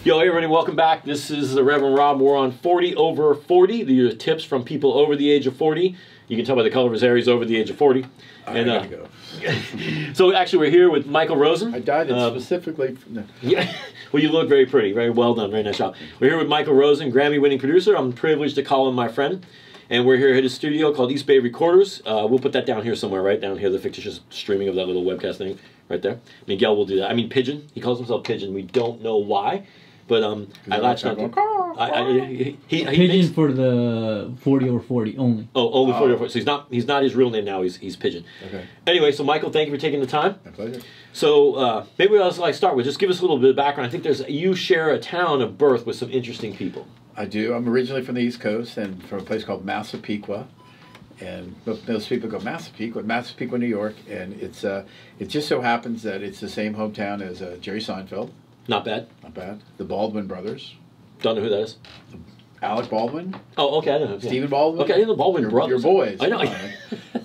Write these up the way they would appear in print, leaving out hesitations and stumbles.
Yo, hey everybody, welcome back. This is the Reverend Rob. We're on 40 over 40. These are tips from people over the age of 40. You can tell by the color of his hair, he's over the age of 40. And go. So actually we're here with Michael Rosen. I dyed it specifically. No. Yeah, well you look very pretty, very well done, very nice job. We're here with Michael Rosen, Grammy winning producer. I'm privileged to call him my friend. And we're here at his studio called East Bay Recorders. We'll put that down here somewhere, right down here, the fictitious streaming of that little webcast thing right there. Miguel will do that. I mean Pigeon, he calls himself Pigeon. We don't know why. But I latched on to Pigeon for the 40 over 40 only. Oh, only 40 over 40. So he's not his real name now. He's Pigeon. Okay. Anyway, so Michael, thank you for taking the time. My pleasure. So maybe I'll start with just give us a little bit of background. I think you share a town of birth with some interesting people. I do. I'm originally from the East Coast and from a place called Massapequa. And most people go Massapequa, New York, and it just so happens that it's the same hometown as Jerry Seinfeld. Not bad. Not bad. The Baldwin brothers. Don't know who that is. Alec Baldwin. Oh, okay. I don't know. Stephen Baldwin. Okay, I know the Baldwin brothers. Your boys. I know.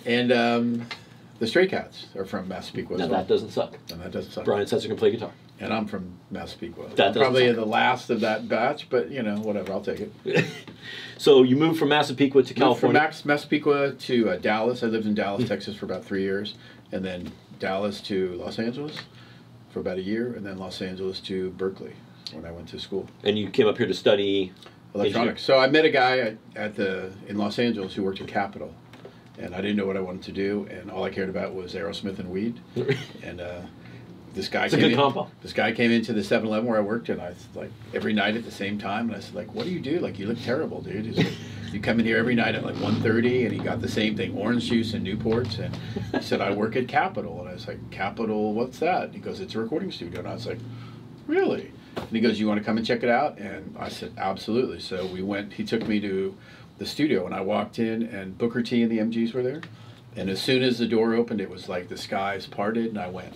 And the Stray Cats are from Massapequa. Now that doesn't suck. No, that doesn't suck. Brian Setzer can play guitar. And I'm from Massapequa. That probably suck. the last of that batch, but you know, whatever. I'll take it. So you moved from Massapequa to California. Moved from Massapequa to Dallas. I lived in Dallas, Texas for about 3 years, and then Dallas to Los Angeles for about a year, and then Los Angeles to Berkeley when I went to school. And you came up here to study electronics. So I met a guy in Los Angeles who worked at Capitol, and I didn't know what I wanted to do, and all I cared about was Aerosmith and weed. And this guy came into the 7-Eleven where I worked, and I was like every night at the same time, and I said like, "What do you do? Like you look terrible, dude." He's like, "You come in here every night at like 1:30, and he got the same thing, orange juice and Newports, and he said, "I work at Capitol," and I was like, "Capitol, what's that?" And he goes, "It's a recording studio," and I was like, "Really?" And he goes, "You want to come and check it out?" And I said, "Absolutely." So we went. He took me to the studio, and I walked in, and Booker T and the MGs were there, and as soon as the door opened, it was like the skies parted, and I went,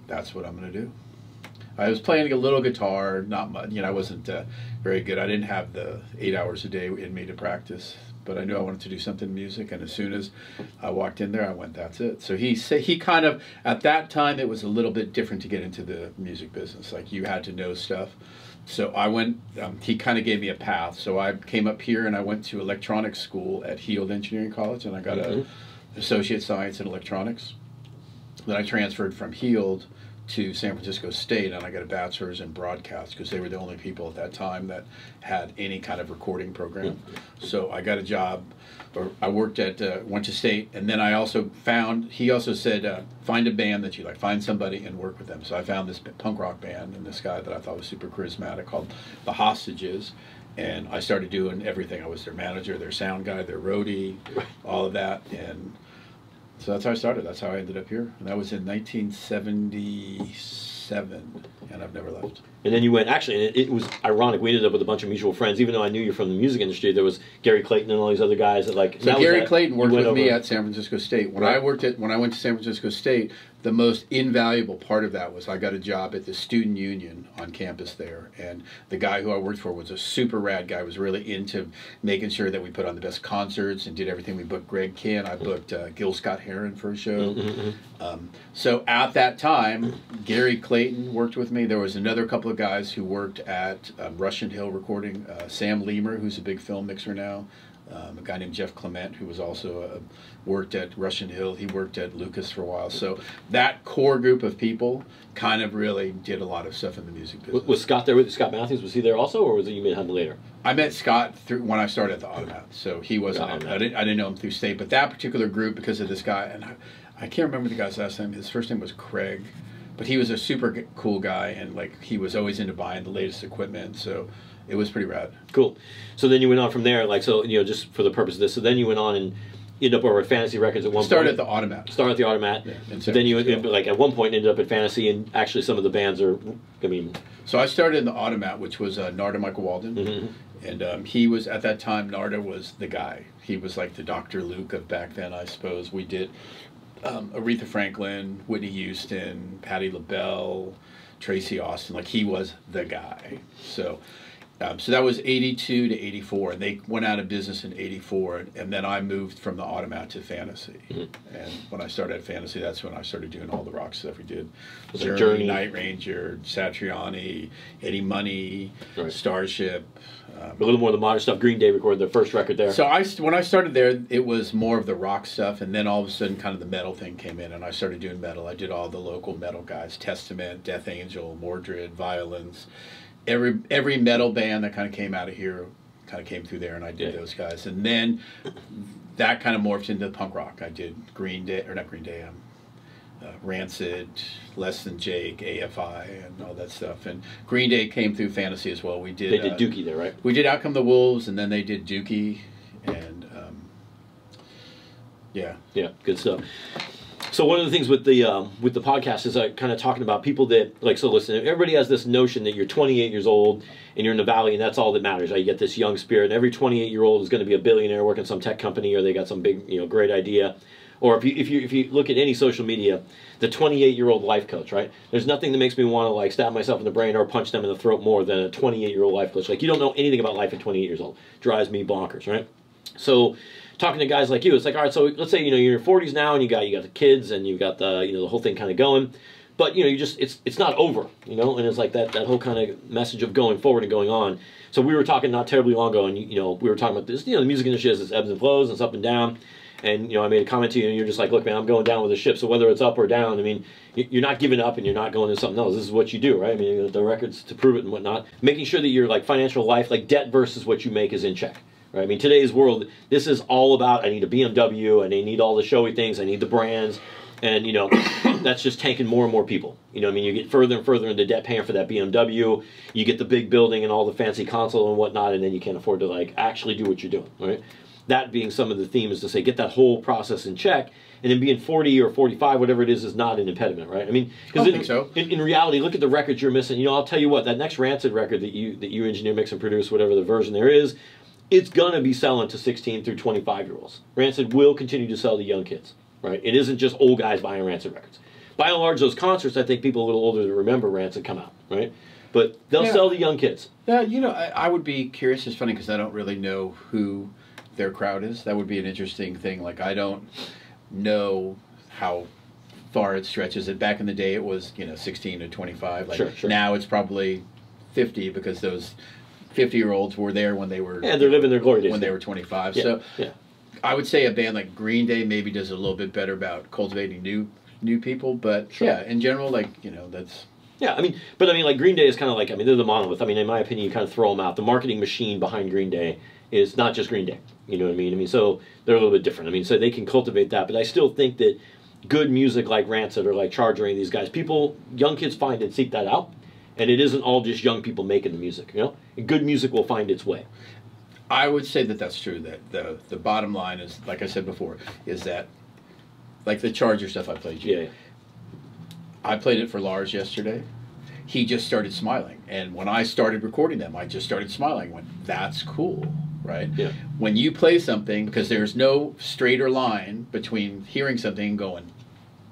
"That's what I'm going to do." I was playing a little guitar, not much. You know, I wasn't very good. I didn't have the 8 hours a day in me to practice, but I knew I wanted to do something in music. And as soon as I walked in there, I went, "That's it." So he kind of, at that time, it was a little bit different to get into the music business. Like you had to know stuff. So I went. He kind of gave me a path. So I came up here and I went to electronics school at HEHE Engineering College, and I got an associate science in electronics. Then I transferred from HEHE to San Francisco State, and I got a bachelor's in broadcast because they were the only people at that time that had any kind of recording program. So I got a job, or I worked at, went to State, and then I also found, he also said, find a band that you like, find somebody and work with them. So I found this punk rock band and this guy that I thought was super charismatic called The Hostages. And I started doing everything. I was their manager, their sound guy, their roadie, all of that. And so that's how I started. That's how I ended up here. And that was in 1977, and I've never left. And then you went, actually, and it was ironic, we ended up with a bunch of mutual friends. Even though I knew you from the music industry, there was Gary Clayton and all these other guys that like... So Gary Clayton worked with me at San Francisco State. When I went to San Francisco State, the most invaluable part of that was I got a job at the student union on campus there, and the guy who I worked for was a super rad guy, was really into making sure that we put on the best concerts and did everything. We booked Greg Kihn, I booked Gil Scott-Heron for a show. So at that time, Gary Clayton worked with me. There was another couple of guys who worked at Russian Hill Recording, Sam Leamer, who's a big film mixer now, a guy named Jeff Clement, who was also worked at Russian Hill. He worked at Lucas for a while. So that core group of people kind of really did a lot of stuff in the music business. Was Scott there with Scott Matthews? Was he there also, or was it you met him later? I met Scott when I started at the Automat. So he wasn't. I didn't know him through State, but that particular group, because of this guy, and I can't remember the guy's last name. His first name was Craig, but he was a super cool guy, and like he was always into buying the latest equipment. So it was pretty rad. Cool. So then you went on from there, like, so, you know, just for the purpose of this, so then you went on and you ended up over at Fantasy Records at one point. Started at the Automat. Started at the Automat. Yeah, but then you, like, at one point ended up at Fantasy, and actually some of the bands are, I mean... So I started in the Automat, which was Narda Michael Walden. And he was, at that time, Narda was the guy. He was like the Dr. Luke of back then, I suppose. We did Aretha Franklin, Whitney Houston, Patti LaBelle, Tracy Austin. Like, he was the guy. So... So that was 82 to 84, and they went out of business in 84, and then I moved from the Automat to Fantasy. And when I started at Fantasy, that's when I started doing all the rock stuff we did. Journey, Night Ranger, Satriani, Eddie Money, Starship. A little more of the modern stuff. Green Day recorded their first record there. So when I started there, it was more of the rock stuff, and then all of a sudden kind of the metal thing came in, and I started doing metal. I did all the local metal guys, Testament, Death Angel, Mordred, Violence. Every metal band that kind of came out of here kind of came through there, and I did those guys. And then that kind of morphed into punk rock. I did Green Day, or not Green Day, Rancid, Less Than Jake, AFI, and all that stuff. And Green Day came through Fantasy as well. They did Dookie there, right? We did Out Come the Wolves, and then they did Dookie, and yeah, good stuff. So one of the things with the podcast is kind of talking about people that, like, so listen, everybody has this notion that you're 28 years old and you're in the Valley and that's all that matters. Right? You get this young spirit, and every 28-year-old is going to be a billionaire working some tech company, or they got some big, great idea. Or if you look at any social media, the 28-year-old life coach, right? There's nothing that makes me want to like stab myself in the brain or punch them in the throat more than a 28-year-old life coach. Like, you don't know anything about life at 28 years old. Drives me bonkers, right? So talking to guys like you, it's like, all right, so let's say, you're in your 40s now and you got the kids and you got the, the whole thing kind of going, but you just, it's not over, and it's like that whole kind of message of going forward and going on. So we were talking not terribly long ago, and we were talking about this, the music industry has its ebbs and flows and it's up and down, and I made a comment to you and you're just like, look, man, I'm going down with the ship, so whether it's up or down, I mean, you're not giving up and you're not going to something else. This is what you do, right? I mean, the records to prove it and whatnot, making sure that your like financial life, like debt versus what you make, is in check. Right? I mean, today's world, this is all about, I need a BMW, and I need all the showy things, I need the brands, and, that's just tanking more and more people. I mean, you get further and further into debt paying for that BMW, you get the big building and all the fancy console and whatnot, and then you can't afford to, like, actually do what you're doing, right? That being some of the themes to say, get that whole process in check, and then being 40 or 45, whatever it is not an impediment, right? I mean, because in reality, look at the records you're missing. I'll tell you what, that next Rancid record that you engineer, mix, and produce, whatever the version there is, it's going to be selling to 16 through 25-year-olds. Rancid will continue to sell to young kids, right? It isn't just old guys buying Rancid records. By and large, those concerts, I think people a little older to remember Rancid come out, right? But they'll sell to young kids. Yeah, I would be curious. It's funny because I don't really know who their crowd is. That would be an interesting thing. Like, I don't know how far it stretches. Back in the day, it was, 16 to 25. Like, sure. Now it's probably 50 because those 50-year-olds were there when they were... Yeah, they're living their glory days. When they were 25. Yeah, so yeah. I would say a band like Green Day maybe does a little bit better about cultivating new people. But, yeah, in general, like, that's... Yeah, I mean, like, Green Day is kind of like, they're the monolith. I mean, in my opinion, you kind of throw them out. The marketing machine behind Green Day is not just Green Day. You know what I mean? I mean, so they're a little bit different. I mean, so they can cultivate that. But I still think that good music like Rancid or like Charger, any of these guys, young kids find and seek that out. And it isn't all just young people making the music, And good music will find its way. I would say that that's true. That the bottom line is, like I said before, is that, like the Charger stuff I played you. Yeah. I played it for Lars yesterday. He just started smiling. And when I started recording them, I just started smiling. I went, that's cool, right? Yeah. When you play something, because there's no straighter line between hearing something and going,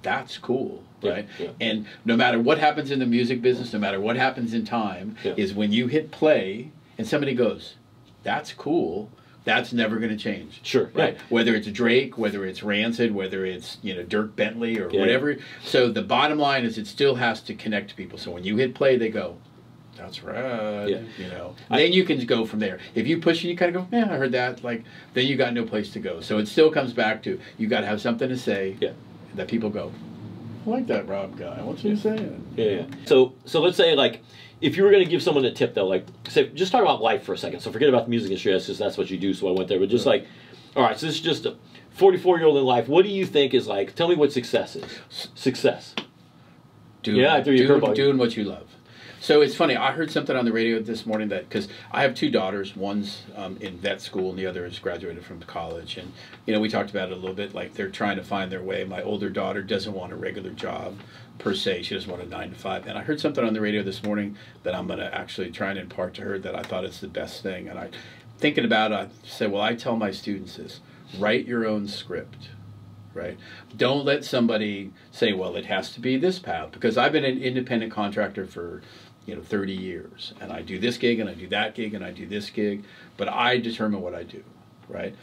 that's cool. Right? Yeah. And no matter what happens in the music business, no matter what happens in time, is when you hit play and somebody goes, that's cool, that's never going to change. Sure. Right? Yeah. Whether it's Drake, whether it's Rancid, whether it's Dirk Bentley or whatever. So the bottom line is it still has to connect to people. So when you hit play, they go, that's right. Yeah. Then you can go from there. If you push and you kind of go, yeah, I heard that, like, then you got no place to go. So it still comes back to, you got to have something to say that people go, I like that Rob guy. What's he saying? Yeah. So let's say, like, if you were going to give someone a tip, though, like, say, just talk about life for a second. So forget about the music industry. That's what you do, so I went there. But just like, all right, so this is just a 44-year-old in life. What do you think is, like, tell me what success is. Success. Doing what you love. So it's funny, I heard something on the radio this morning that, because I have two daughters, one's in vet school and the other is graduated from college, and we talked about it a little bit, like they're trying to find their way. My older daughter doesn't want a regular job per se, she doesn't want a 9 to 5, and I heard something on the radio this morning that I'm going to actually try and impart to her that I thought it's the best thing, and thinking about it, I said, well, I tell my students this, write your own script. Right? Don't let somebody say, well, it has to be this path, because I've been an independent contractor for 30 years, and I do this gig and I do that gig and I do this gig, but I determine what I do, right?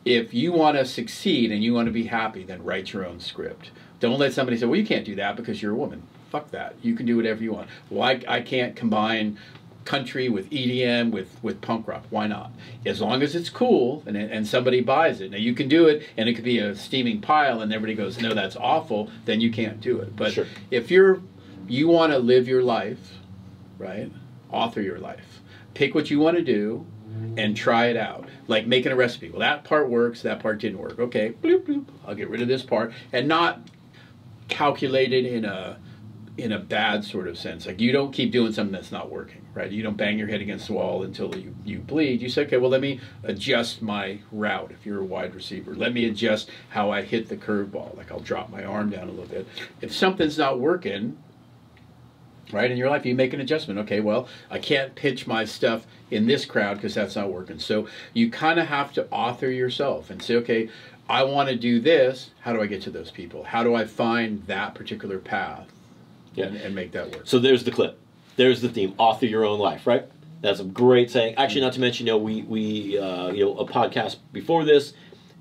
If you want to succeed and you want to be happy, then write your own script. Don't let somebody say, well, you can't do that because you're a woman. Fuck that. You can do whatever you want. Well, I can't combine country with EDM with punk rock. Why not? As long as it's cool and somebody buys it. Now you can do it and it could be a steaming pile and everybody goes, no, that's awful, then you can't do it. But sure. If you want to live your life, right? Author your life. Pick what you want to do and try it out. Like making a recipe. Well, that part works, that part didn't work. Okay, bloop, bloop. I'll get rid of this part, and not calculate it in a bad sort of sense. Like you don't keep doing something that's not working, right? You don't bang your head against the wall until you bleed. You say, okay, well, let me adjust my route if you're a wide receiver. Let me adjust how I hit the curveball. Like I'll drop my arm down a little bit. If something's not working, right, in your life, you make an adjustment. Okay, well, I can't pitch my stuff in this crowd because that's not working. So you kind of have to author yourself and say, okay, I want to do this. How do I get to those people? How do I find that particular path? Yeah. And make that work. So there's the clip. There's the theme. Author your own life, right? That's a great saying. Actually, not to mention, we a podcast before this,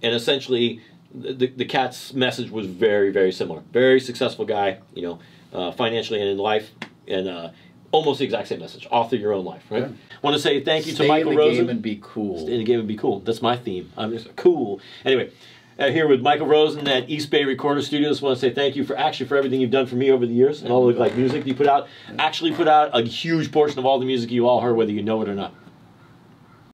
and essentially the cat's message was very, very similar. Very successful guy, financially and in life, and almost the exact same message. Author your own life, right? Yeah. I want to say thank you to Michael Rosen. Stay in the game and be cool. Stay in the game and be cool. That's my theme. I'm just cool. Anyway. Here with Michael Rosen at East Bay Recorder Studios. I want to say thank you for everything you've done for me over the years and all the music you put out. Actually put out a huge portion of all the music you all heard, whether you know it or not.